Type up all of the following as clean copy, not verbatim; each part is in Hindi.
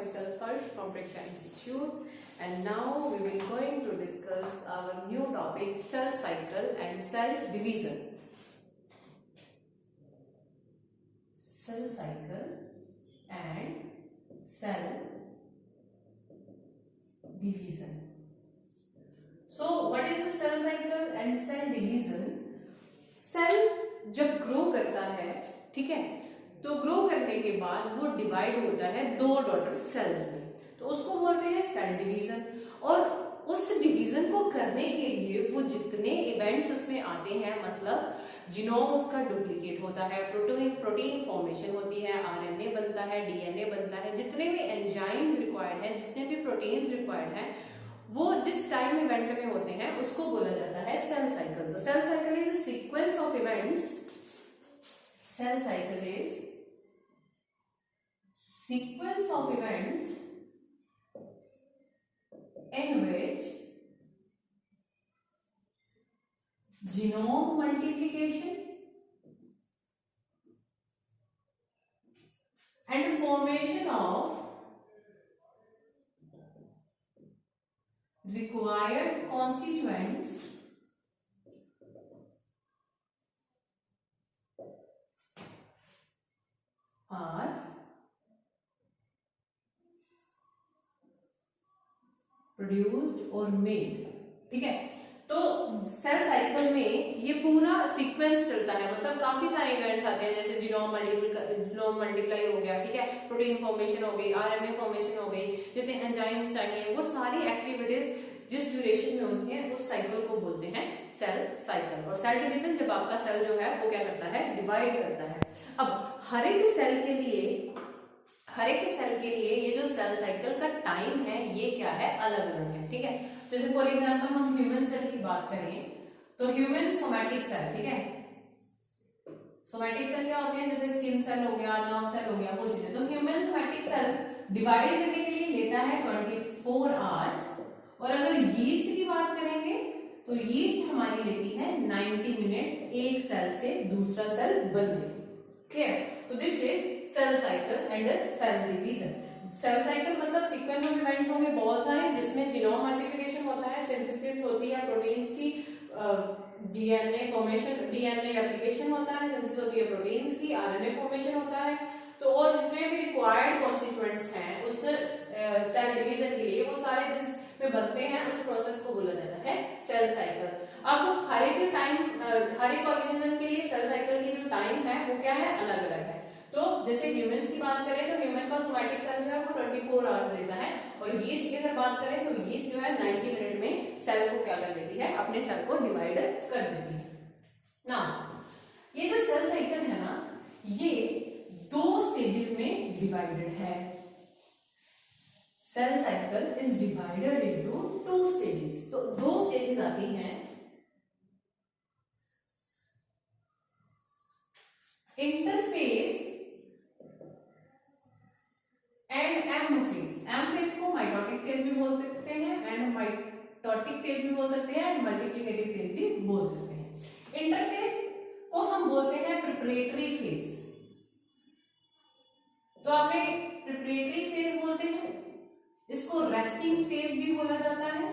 myself Harsh from Preksha Institute, and now we will going to discuss our new topic cell cycle and cell division. Cell cycle and cell division. So what is the cell cycle and cell division? Cell जब ग्रो करता है, ठीक है, तो ग्रो करने के बाद वो डिवाइड होता है दो डॉटर सेल्स में, तो उसको बोलते हैं सेल डिवीजन। और उस डिवीजन को करने के लिए वो जितने इवेंट्स उसमें आते हैं, मतलब जीनोम उसका डुप्लीकेट होता है, प्रोटीन फॉर्मेशन होती है, आरएनए बनता है, डीएनए बनता है, जितने भी एंजाइम्स रिक्वायर्ड हैं, जितने भी प्रोटीन्स रिक्वायर्ड हैं, वो जिस टाइम इवेंट में होते हैं उसको बोला जाता है सेल साइकिल। तो cell cycle is a sequence of events. Cell cycle is sequence of events in which genome multiplication and formation of required constituents are produced और मेड। ठीक है, तो सेल साइकिल में ये पूरा सीक्वेंस चलता है, मतलब काफी सारे इवेंट्स आते हैं, जैसे जीनोम मल्टीप्लाई हो गया, ठीक है, प्रोटीन फॉर्मेशन हो गई, आरएनए फॉर्मेशन हो गई, जितने एंजाइम्स चाहिए, वो सारी एक्टिविटीज जिस ड्यूरेशन में होती है उस साइकिल को बोलते हैं सेल साइकिल। और सेल डिवीजन जब आपका सेल जो है वो क्या करता है, डिवाइड करता है। अब हर एक सेल के लिए ये जो सेल साइकिल का टाइम है ये क्या है, अलग अलग है। ठीक है, जैसे फॉर एग्जांपल हम ह्यूमन सेल की बात करें तो ह्यूमन सोमैटिक सेल, ठीक है, सोमैटिक सेल क्या होते हैं, जैसे स्किन सेल हो गया, नर्व सेल हो गया, वो चीजें। तो ह्यूमन सोमैटिक सेल डिवाइड करने के लिए लेता है 24 आवर्स। और अगर यीस्ट की बात करेंगे तो यीस्ट हमारी लेती है 90 मिनट एक सेल से दूसरा सेल बनने। क्लियर? तो this is cell cycle and cell division. Cell cycle मतलब सीक्वेंस ऑफ इवेंट्स होंगे बहुत सारे, जिसमें जीनोम मल्टीप्लिकेशन होता है, सिंथेसिस होती है प्रोटीन्स की, डीएनए फॉर्मेशन, डीएनए रेप्लिकेशन होता है, सिंथेसिस होती है प्रोटीन्स की, आरएनए फॉर्मेशन होता है। तो और जितने भी रिक्वायर्ड कॉन्स्टिट्यूएंट्स हैं उस सेल डिवीजन के लिए, वो सारे जिस में बनते हैं, उस प्रोसेस को बोला जाता है सेल साइकिल। अब हर एक ऑर्गेनिज्म के लिए सेल साइकिल की जो टाइम है वो क्या है, अलग अलग है। तो जैसे ह्यूमंस की बात करें तो ह्यूमन का सोमैटिक सेल जो है वो 24 आवर्स लेता है, और यीस्ट की अगर बात करें तो यीस्ट जो है 90 मिनट में सेल को क्या कर देती है, अपने सेल को डिवाइड कर देती है ना। ये जो सेल साइकिल है ना, ये दो स्टेजेस में डिवाइडेड है। Cell cycle is divided into 2 stages. तो 2 स्टेजेस आती हैं, interphase and M phase. M phase को माइटोटिक फेज भी बोल सकते हैं, एंड माइटोटिक फेज भी बोल सकते हैं, एंड मल्टीप्लिकेटिव फेज भी बोल सकते हैं। इंटरफेज को हम बोलते हैं प्रिपरेटरी फेज। तो आपने प्रिपरेटरी फेज बोलते हैं, इसको रेस्टिंग फेज भी बोला जाता है।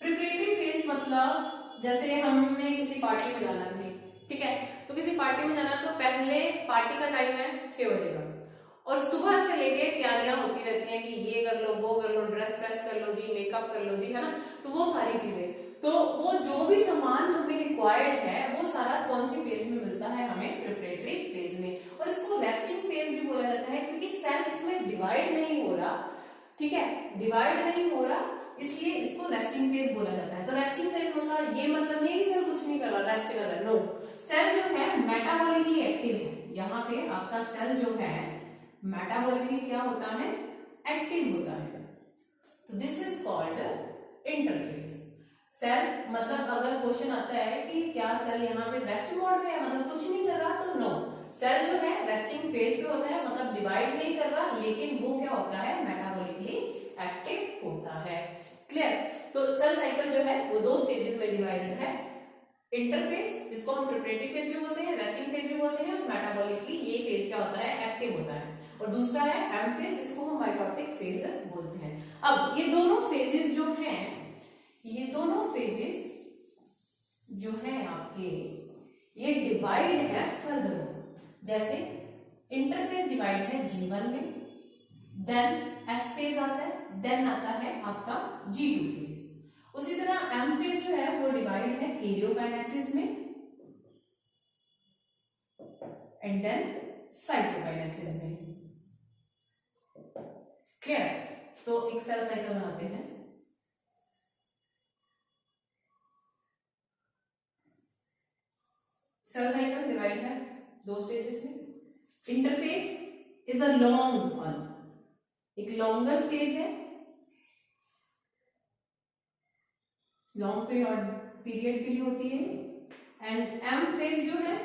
प्रिपरेटरी फेज मतलब जैसे हमने किसी पार्टी में जाना है, ठीक है, तो किसी पार्टी में जाना तो पहले पार्टी का टाइम है 6 बजे का, और सुबह से लेके तैयारियां होती रहती हैं कि ये कर लो, वो कर लो, ड्रेस कर लो जी, मेकअप कर लो जी, है ना। तो वो सारी चीजें, तो वो जो भी सामान हमें रिक्वायर्ड है वो सारा कौन सी फेज में मिलता है, हमें प्रिपरेटरी फेज में। और इसको रेस्टिंग फेज भी बोला जाता है, क्योंकि सेल इसमें डिवाइड नहीं हो रहा, ठीक है, डिवाइड नहीं हो रहा, इसलिए इसको रेस्टिंग फेज बोला जाता है। तो रेस्टिंग फेज मतलब ये मतलब नहीं है कि सेल कुछ नहीं कर रहा, रेस्ट कर रहा है, नो। सेल जो है मेटाबॉलिकली एक्टिव है। यहाँ पे आपका सेल जो है मेटाबॉलिकली क्या होता है, एक्टिव होता है। तो this is called interphase. Cell मतलब अगर क्वेश्चन आता है कि क्या सेल यहाँ पे रेस्ट मोड में है, मतलब कुछ नहीं कर रहा, तो नो, सेल जो है रेस्टिंग फेज पे होता है, मतलब डिवाइड नहीं कर रहा, लेकिन वो क्या होता है, मेटाबॉलिकली एक्टिव होता है। क्लियर? तो सेल साइकिल जो है वो 2 स्टेजेस में डिवाइडेड है, इंटरफेज जिसको हम प्रिपरेटरी फेज भी बोलते हैं, रेस्टिंग फेज भी बोलते हैं, और मेटाबॉलिकली ये फेज क्या होता है, एक्टिव होता है। और दूसरा है एम फेज, इसको हम माइटोटिक फेज बोलते हैं। अब ये दोनों फेजेस जो हैं, ये दोनों फेजेस जो है आपके, ये डिवाइड है फर्दर। जैसे इंटरफेज डिवाइड है G1 में, देन S फेज आता है, देन आता है आपका G2 फेज। उसी तरह M फेज जो है वो डिवाइड है कैरियोकाइनेसिस में एंड देन साइटोकाइनेसिस में। क्लियर? तो एक सेल साइकिल बनाते हैं। सेल साइकिल डिवाइड है दो स्टेजेस में। Interphase is the long one, एक लॉन्गर स्टेज है, लॉन्ग पीरियड के लिए होती है। एंड एम फेज जो है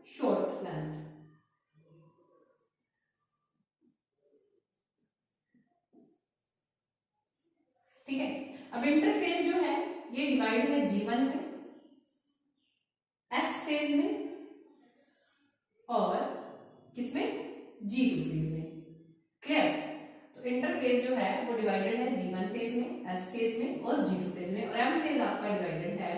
शॉर्ट लेंथ। ठीक है, अब इंटरफेज जो है ये डिवाइड है G1 में, S फेज में और किसमें, G2 फेज में। क्लियर? तो इंटरफेज जो है वो डिवाइडेड है G1 फेज में, S फेज में और G2 फेज में। और M फेज आपका डिवाइडेड है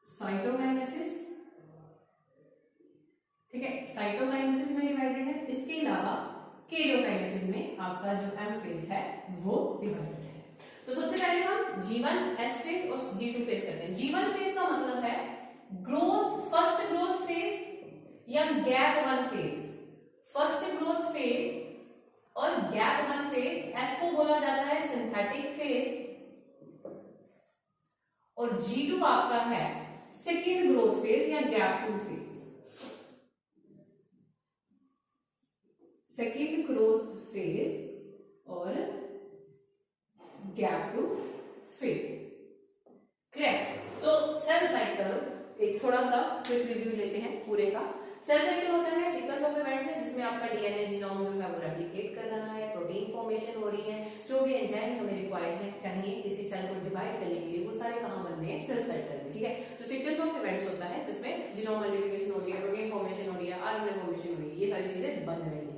साइटोकाइनेसिस। ठीक है, साइटोकाइनेसिस में डिवाइडेड है। इसके अलावा कैरियोकाइनेसिस में आपका जो M फेज है वो डिवाइडेड है। तो सबसे पहले हम G1 S फेज और G2 फेज करते हैं। G1 फेज का मतलब है ग्रोथ, फर्स्ट ग्रोथ फेज या gap one phase. First growth phase और गैप वन फेज, S को बोला जाता है सिंथेटिक फेज, और G2 आपका है सेकेंड ग्रोथ फेज या gap two phase. Second growth phase और गैप टू फेज। क्लियर? तो सेल साइकिल एक थोड़ा सा क्विक रिव्यू लेते हैं पूरे का। सेल साइकिल होता है सीक्वेंस ऑफ इवेंट्स है जिसमें आपका डीएनए जीनोम जो है वो रेप्लिकेट कर रहा है, प्रोटीन फॉर्मेशन हो रही है, जो भी एंजाइम्स हमें रिक्वायर्ड है चाहिए किसी सेल को डिवाइड करने के लिए, वो सारे कहां बन रहे हैं, सेल साइकिल में। ठीक है, तो सीक्वेंस ऑफ इवेंट्स होता है जिसमें जीनोम मल्टीप्लिकेशन हो रही है, प्रोटीन फॉर्मेशन हो रही है, आरएनए फॉर्मेशन हो रही है, ये सारी चीजें बन रही है।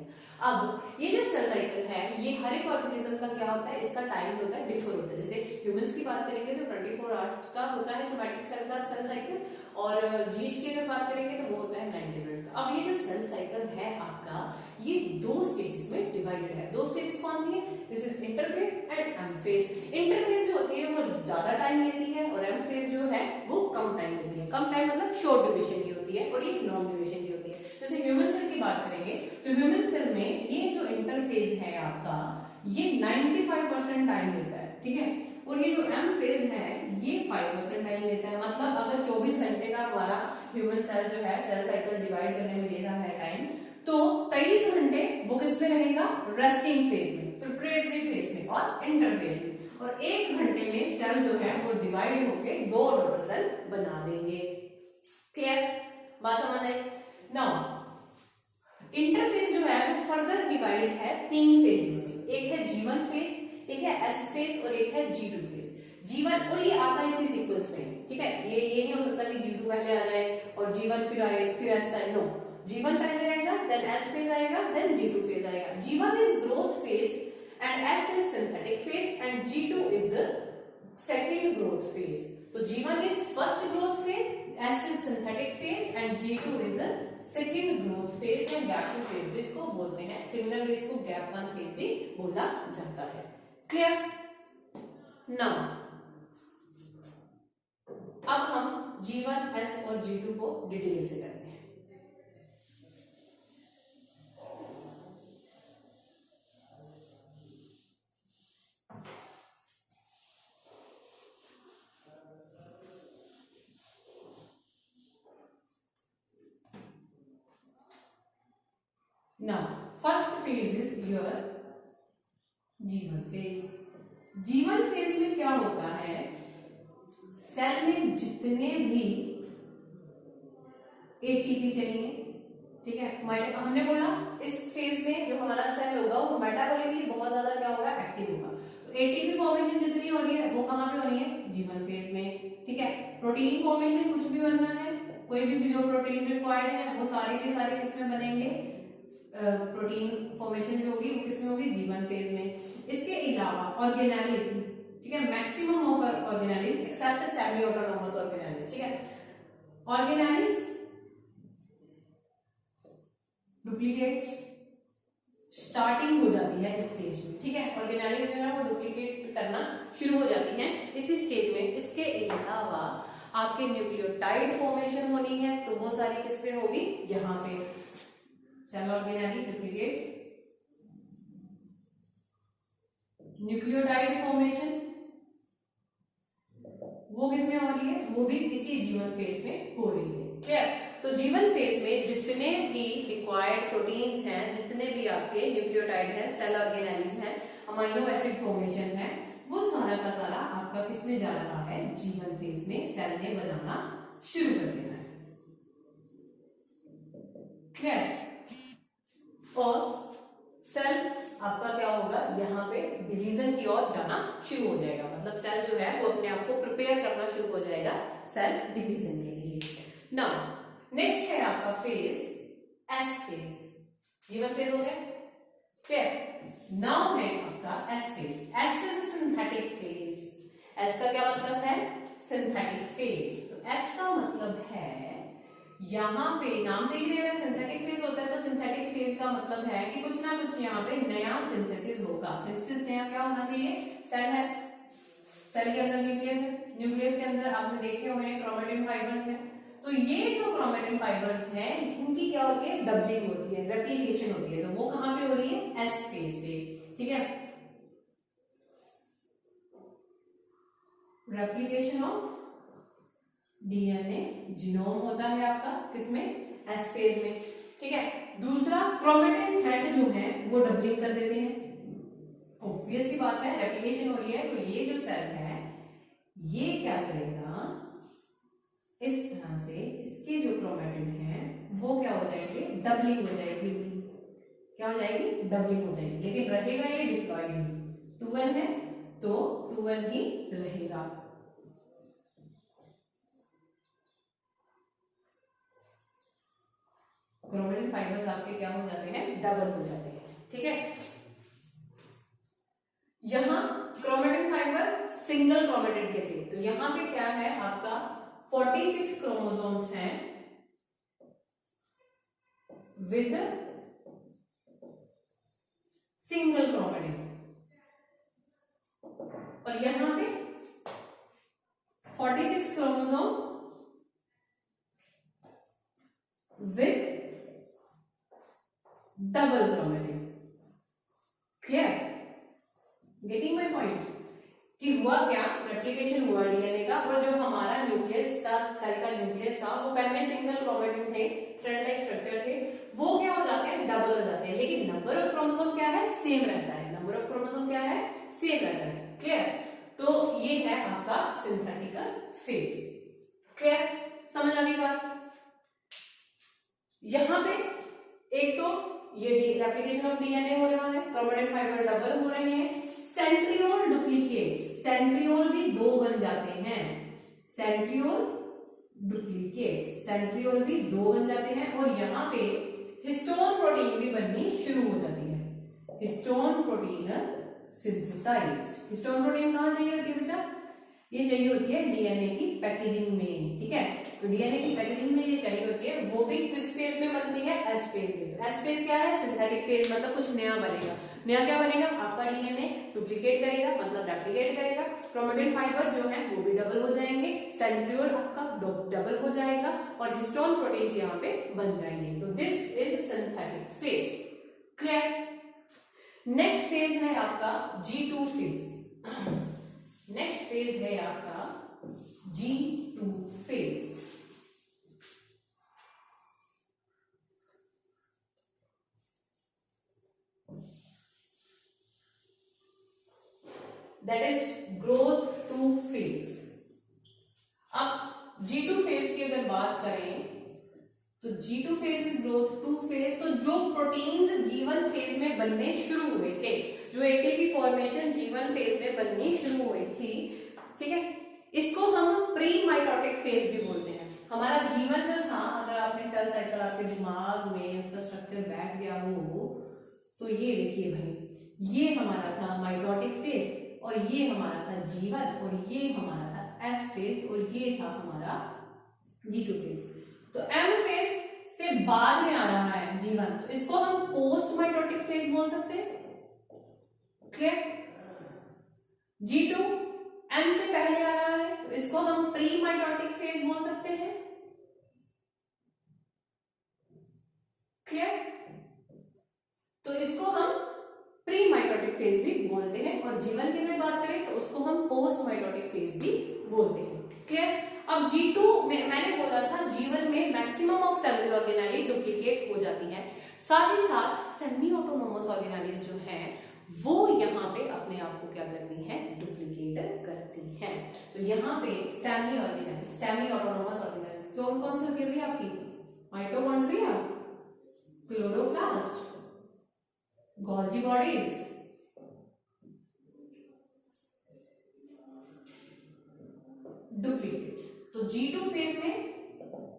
अब ये जो सेल साइकिल है ये हर एक ऑर्गेनिज्म का क्या होता है, इसका टाइम होता है डिफर होता है। जैसे ह्यूमंस की बात करेंगे तो 24 आवर्स का होता है सोमैटिक सेल का सेल साइकिल, और जीस्ट की अगर बात करेंगे तो वो होता है 90 मिनट्स का। अब ये जो सेल साइकिल है आपका, ये दो स्टेजेस में डिवाइडेड है। दो स्टेजेस कौन सी है, this is interphase and M phase. Interphase जो होती है वो ज्यादा टाइम लेती है और एम फेज जो है वो कम टाइम लेती है। कम टाइम मतलब शॉर्ट ड्यूरेशन की होती है और ये लॉन्ग ड्यूरेशन की होती है। जैसे ह्यूमन सेल की बात करेंगे तो ह्यूमन सेल में ये जो इंटरफेज है आपका, ये 95% टाइम लेता है। ठीक है, और ये जो एम फेज है ये 5% टाइम लेता है। मतलब अगर 24 घंटे का हमारा ह्यूमन सेल जो है सेल साइकिल डिवाइड करने में ले रहा है टाइम, तो 23 घंटे वो किस में रहेगा, रेस्टिंग फेज में, प्रिपरेटरी फेज में और इंटरफेज में, और 1 घंटे में सेल जो है वो डिवाइड होके 2 डॉटर सेल बना देंगे। क्लियर? बात समझ आई? नाउ इंटरफेज जो है वो फर्दर डिवाइड है 3 फेजेस में। एक है G1 फेज, एक है S फेज और एक है G2 फेज। G1 और ये आता है इसी सीक्वेंस में। ठीक है, ये नहीं हो सकता कि G2 पहले आ जाए और G1 फिर आए फिर S आए। नो, G1 पहले आएगा, देन S फेज आएगा, देन G2 फेज आएगा। G1 is growth phase and S is synthetic phase and G2 is second growth phase. तो G1 is first growth phase, S is synthetic phase and G2 is a second growth phase या gap 2 phase भी इसको बोलते हैं। सिमिलरली इसको gap 1 phase भी बोला जाता है। क्लियर? नाउ अब हम G1, S और G2 को डिटेल से करते हैं। Now, first phase is your G1 phase. G1 phase में क्या होता है, सेल में जितने भी ATP चाहिए ठीक है, हमने बोला इस फेज में जो हमारा सेल होगा वो मेटाबॉलिकली बहुत ज्यादा क्या होगा, एक्टिव होगा। तो एटीपी फॉर्मेशन जितनी हो रही है वो कहाँ पे हो रही है, G1 फेज में। ठीक है, प्रोटीन फॉर्मेशन कुछ भी बनना है, कोई भी जो प्रोटीन रिक्वायर्ड है वो सारे के सारे किसमें बनेंगे, प्रोटीन फॉर्मेशन जो होगी वो किसमें होगी, G1 फेज में। इसके अलावा ऑर्गेनेलिज, ठीक है, maximum of organelles except semi autonomous organelles. ठीक है, ऑर्गेनेलिज डुप्लीकेट स्टार्टिंग हो जाती है इस स्टेज में। ठीक है, ऑर्गेनेलिज जो है वो डुप्लीकेट करना शुरू हो जाती है इसी स्टेज में। इसके अलावा आपके न्यूक्लियोटाइड फॉर्मेशन होनी है, तो वो सारी किस पे होगी, यहाँ पे। Cell organelle duplicate, nucleotide formation वो किसमें हो रही है, वो भी इसी G1 फेज में हो रही है। क्लियर। तो G1 फेज में जितने भी रिक्वायर्ड प्रोटीन्स हैं, जितने भी आपके न्यूक्लियोटाइड हैं, सेल ऑर्गेनेलीज हैं, अमीनो एसिड फॉर्मेशन है, वो सारा का सारा आपका किसमें जा रहा है, G1 फेज में सेल ने बनाना शुरू कर देना है। क्लियर। और सेल आपका क्या होगा, यहाँ पे डिवीजन की ओर जाना शुरू हो जाएगा, मतलब सेल जो है वो अपने आप को प्रिपेयर करना शुरू हो जाएगा सेल डिवीजन के लिए। नाउ नेक्स्ट है आपका phase S phase. G1 phase हो गया, क्लियर। नाउ है आपका S phase. S is synthetic phase. S का क्या मतलब है, सिंथेटिक फेज। तो एस का मतलब है, यहाँ पे नाम से ही क्लियर है, सिंथेटिक फेज होता है। तो सिंथेटिक फेज का मतलब है कि कुछ ना कुछ यहाँ पे नया सिंथेसिस होगा। सिंथेसिस नया क्या होना चाहिए, सेल है, सेल के अंदर न्यूक्लियस है, न्यूक्लियस के अंदर आपने देखे हुए हैं क्रोमेटिन फाइबर्स हैं। तो ये जो क्रोमेटिन फाइबर्स हैं इनकी क्या होती है, डबलिंग होती है, रेप्लिकेशन होती है। तो वो कहाँ पे हो रही है, एस फेज पे। ठीक है, रेप्लिकेशन ऑफ डीएनए जीनोम होता है आपका किसमें, एस फेज में। ठीक है, दूसरा क्रोमेटिन थ्रेड जो है वो डबलिंग कर देते हैं। ऑब्वियस सी बात है, रेप्लिकेशन हो रही है, तो ये जो सेल है ये क्या करेगा, इस तरह से इसके जो क्रोमेटिन है वो क्या हो जाएंगे, डबलिंग हो जाएगी, क्या हो जाएगी, डबलिंग हो जाएगी। लेकिन रहेगा ये डिप्लॉयड ही, 2n है तो 2n ही रहेगा। क्रोमेटिन फाइबर्स आपके क्या हो जाते हैं, डबल हो जाते हैं। ठीक है, यहां क्रोमेटिन फाइबर सिंगल क्रोमेटिन के थे, तो यहां पे क्या है आपका 46 क्रोमोसोम्स हैं विद सिंगल क्रोमेटिन, और यहां पे 46 chromosome with double chromatin. Clear, getting my point, कि हुआ क्या, रेप्लिकेशन हुआ डीएनए का, और जो हमारा न्यूक्लियस था, सेल का न्यूक्लियस था, वो पहले सिंगल क्रोमेटिन थे, थ्रेड लाइक स्ट्रक्चर थे, वो क्या हो जाते हैं, डबल हो जाते हैं। लेकिन नंबर ऑफ क्रोमोसोम क्या है, सेम रहता है, नंबर ऑफ क्रोमोसोम क्या है, सेम रहता है। क्लियर, तो ये है आपका सिंथेटिकल फेज। क्लियर, समझ आ गई बात। यहां पे एक तो ये रेप्लिकेशन ऑफ डीएनए हो रहा है, क्रोमेटिन फाइबर डबल हो रहे हैं, सेंट्रियोल डुप्लीकेट, सेंट्रियोल भी दो बन जाते हैं, सेंट्रियोल डुप्लीकेट, सेंट्रियोल भी दो बन जाते हैं, और यहाँ पे हिस्टोन प्रोटीन भी बननी शुरू हो जाती है, histone protein synthesize. Histone protein कहाँ चाहिए होती है बेटा, ये चाहिए होती है डीएनए की पैकेजिंग में। ठीक है, तो डीएनए की पैकेजिंग में ये चाहिए होती है, वो भी किस फेज में बनती है, एस फेज में। तो एस फेज क्या है, सिंथेटिक फेज, मतलब कुछ नया बनेगा। नया क्या बनेगा, आपका डीएनए डुप्लीकेट करेगा, मतलब रेप्लिकेट करेगा, क्रोमेटिन फाइबर जो है वो भी डबल हो जाएंगे, सेंट्रियोल आपका डबल हो जाएगा, और हिस्टोन प्रोटीन्स यहाँ पे बन जाएंगे। तो this is synthetic phase. Clear, next phase है आपका G2 फेज। नेक्स्ट फेज है आपका G2 phase. That is growth 2 phase. अब G2 फेज की अगर बात करें तो G2 phase is growth 2 phase. तो जो प्रोटीन्स G1 फेज में बनने शुरू हुए थे, जो एटीपी फॉर्मेशन G1 फेज में बननी शुरू हुई थी, ठीक है, इसको हम प्री माइटोटिक फेज भी बोलते हैं। हमारा जीवन जो था, अगर आपने सेल साइकिल आपके दिमाग में उसका स्ट्रक्चर बैठ गया हो, तो ये देखिए भाई, ये हमारा था माइटोटिक फेज, और ये हमारा था G1, और ये हमारा था S फेज, और ये था हमारा G2 फेज। तो M फेज से बाद में आ रहा है G1, तो इसको हम पोस्ट माइटोटिक फेज बोल सकते हैं। क्लियर? G2 M से पहले आ रहा है, तो इसको हम प्री माइटोटिक फेज बोल सकते हैं। क्लियर? तो इसको हम प्री माइटोटिक फेज भी बोलते हैं, और जीवन की अगर बात करें तो उसको हम पोस्ट माइटोटिक फेज भी बोलते हैं। क्लियर? अब G2 में मैंने बोला था जीवन में maximum of cells organelle duplicate हो जाती है, साथ ही साथ सेमी ऑटोनोमस ऑर्गेनेलीज जो हैं वो यहाँ पे अपने आप को क्या करती हैं, डुप्लीकेट करती हैं। तो यहाँ पे semi organelles, semi autonomous organelles कौन कौन सी लगी हुई है आपकी? Mitochondria, chloroplast, Golgi bodies, duplicate. तो G2 फेज में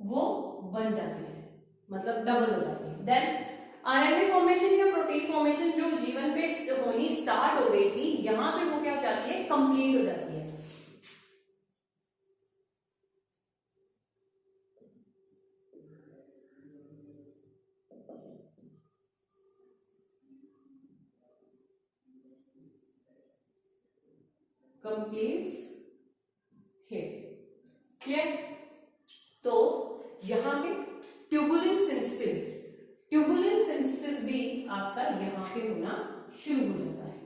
वो बन जाती है, मतलब डबल हो जाती है। देन आरएनए फॉर्मेशन या प्रोटीन फॉर्मेशन जो जीवन पे होनी स्टार्ट हो गई थी, यहां पे वो क्या हो जाती है, कंप्लीट हो जाती है। Completes here. क्लियर? तो यहां पे ट्यूबुलिन सिंथेसिस, ट्यूबुलिन सिंथेसिस भी आपका यहां पे होना शुरू हो जाता है।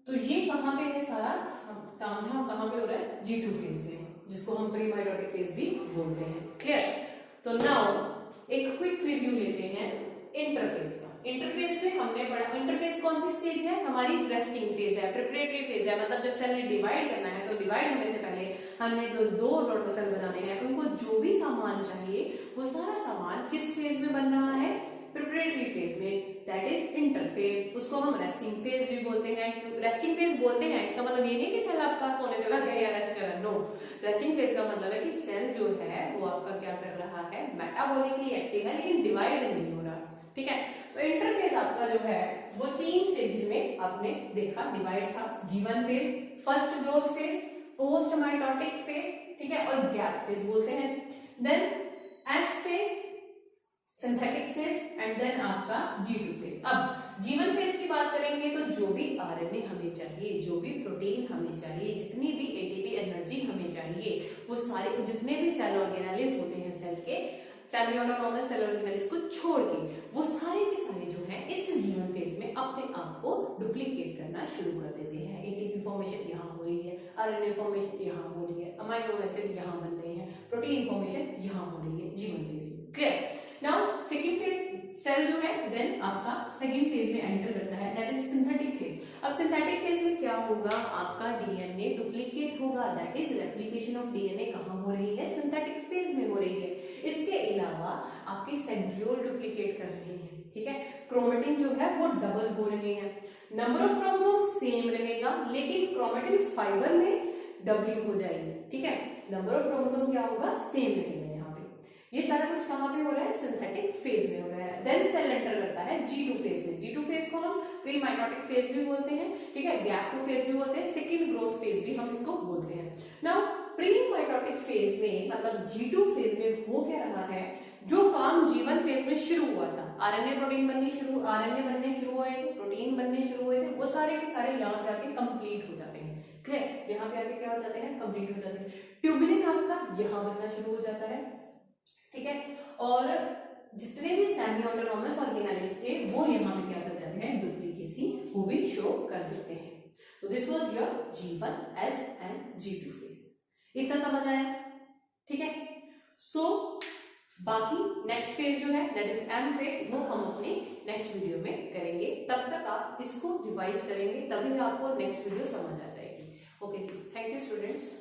तो ये कहां पे है सारा तामझाम, कहां पे हो रहा है? G2 फेज में, जिसको हम प्री माइटोटिक फेज भी बोलते हैं। क्लियर? तो नाउ एक क्विक रिव्यू लेते हैं इंटरफेज का। इंटरफेज में हमने पढ़ा, इंटरफेज कौन सी स्टेज है हमारी? रेस्टिंग फेज है, प्रिपरेटरी फेज है, मतलब जब सेल ने डिवाइड करना है, तो डिवाइड होने से पहले हमने दो डॉटर सेल बनाने हैं, उनको जो भी सामान चाहिए वो सारा सामान किस फेज में बन रहा है? प्रिपरेटरी फेज में, दैट इज इंटरफेज। उसको हम रेस्टिंग फेज भी बोलते हैं। क्यों रेस्टिंग फेज बोलते हैं? इसका मतलब ये नहीं कि सेल आपका सोने चला गया या रेस्ट कर रहा है, नो। रेस्टिंग फेज का मतलब है कि सेल जो है वो आपका क्या कर रहा है? मेटाबॉलिकली एक्टिव है, लेकिन डिवाइड नहीं हो रहा। ठीक है? तो इंटरफेज आपका जो है वो 3 स्टेजेस में आपने देखा डिवाइड था। G1 phase, first growth phase, post mitotic phase, ठीक है, और गैप फेज बोलते हैं। Then S phase, synthetic phase, and then आपका G2 फेज। अब G1 फेज की बात करेंगे तो जो भी आरएनए हमें चाहिए, जो भी प्रोटीन हमें चाहिए, जितनी भी एटीपी एनर्जी हमें चाहिए, वो सारे जितने भी सेल ऑर्गेनेलिज होते हैं सेल के, सेमी ऑटोनोमस सेल ऑर्गेनेलिज को छोड़ के, वो सारे के सारे जो हैं इस G1 फेज में अपने आप को डुप्लीकेट करना शुरू कर देते हैं। एटीपी फॉर्मेशन यहाँ हो रही है, आरएनए फॉर्मेशन यहाँ हो रही है, अमाइनो एसिड यहाँ बन रहे हैं, प्रोटीन फॉर्मेशन यहाँ हो रही है G1 फेज में। Clear? Now second phase, cell जो है देन आपका सेकेंड फेज में एंटर करता है, दैट इज सिंथेटिक फेज। अब सिंथेटिक फेज में क्या होगा? आपका डीएनए डुप्लीकेट होगा, that is replication of DNA. कहाँ हो रही है? सिंथेटिक फेज में हो रही है। इसके अलावा आपके सेंट्रियोल डुप्लीकेट कर रहे हैं, ठीक है, क्रोमेटिन जो है वो डबल हो रहे हैं, नंबर ऑफ क्रोमोसोम सेम रहेगा, लेकिन क्रोमेटिन फाइबर में डबलिंग हो जाएगी। ठीक है, नंबर ऑफ क्रोमोसोम क्या होगा? सेम रहेगा। ये सारा कुछ कहां पे हो रहा है? सिंथेटिक फेज में हो रहा है। देन सेल एंटर करता है G2 फेज में। G2 फेज को हम प्री माइटोटिक फेज भी बोलते हैं, ठीक है, गैप टू फेज भी बोलते हैं, सेकंड ग्रोथ फेज भी हम इसको बोलते हैं। नाउ प्री माइटोटिक फेज में, मतलब G2 फेज में हो क्या रहा है? जो काम G1 फेज में शुरू हुआ था, आरएनए बनने शुरू हुए थे, प्रोटीन बनने शुरू हुए थे, वो सारे के सारे यहाँ पे आके कंप्लीट हो जाते हैं। क्लियर? यहाँ पे आके क्या हो जाते हैं? कंप्लीट हो जाते हैं। ट्यूबुलिन आपका यहाँ बनना शुरू हो जाता है, ठीक है, और जितने भी सेमी ऑटोनोमस ऑर्गेनेलिज थे वो यहाँ पे क्या कर जाते हैं? डुप्लीकेसी वो भी शो कर देते हैं। तो this was your G1, S and G2 phase. इतना समझ आया? ठीक है, सो बाकी नेक्स्ट फेज जो है दैट इज M फेज, वो हम अपने नेक्स्ट वीडियो में करेंगे। तब तक आप इसको रिवाइज करेंगे, तभी आपको नेक्स्ट वीडियो समझ आ जाएगी। ओके जी, थैंक यू स्टूडेंट्स।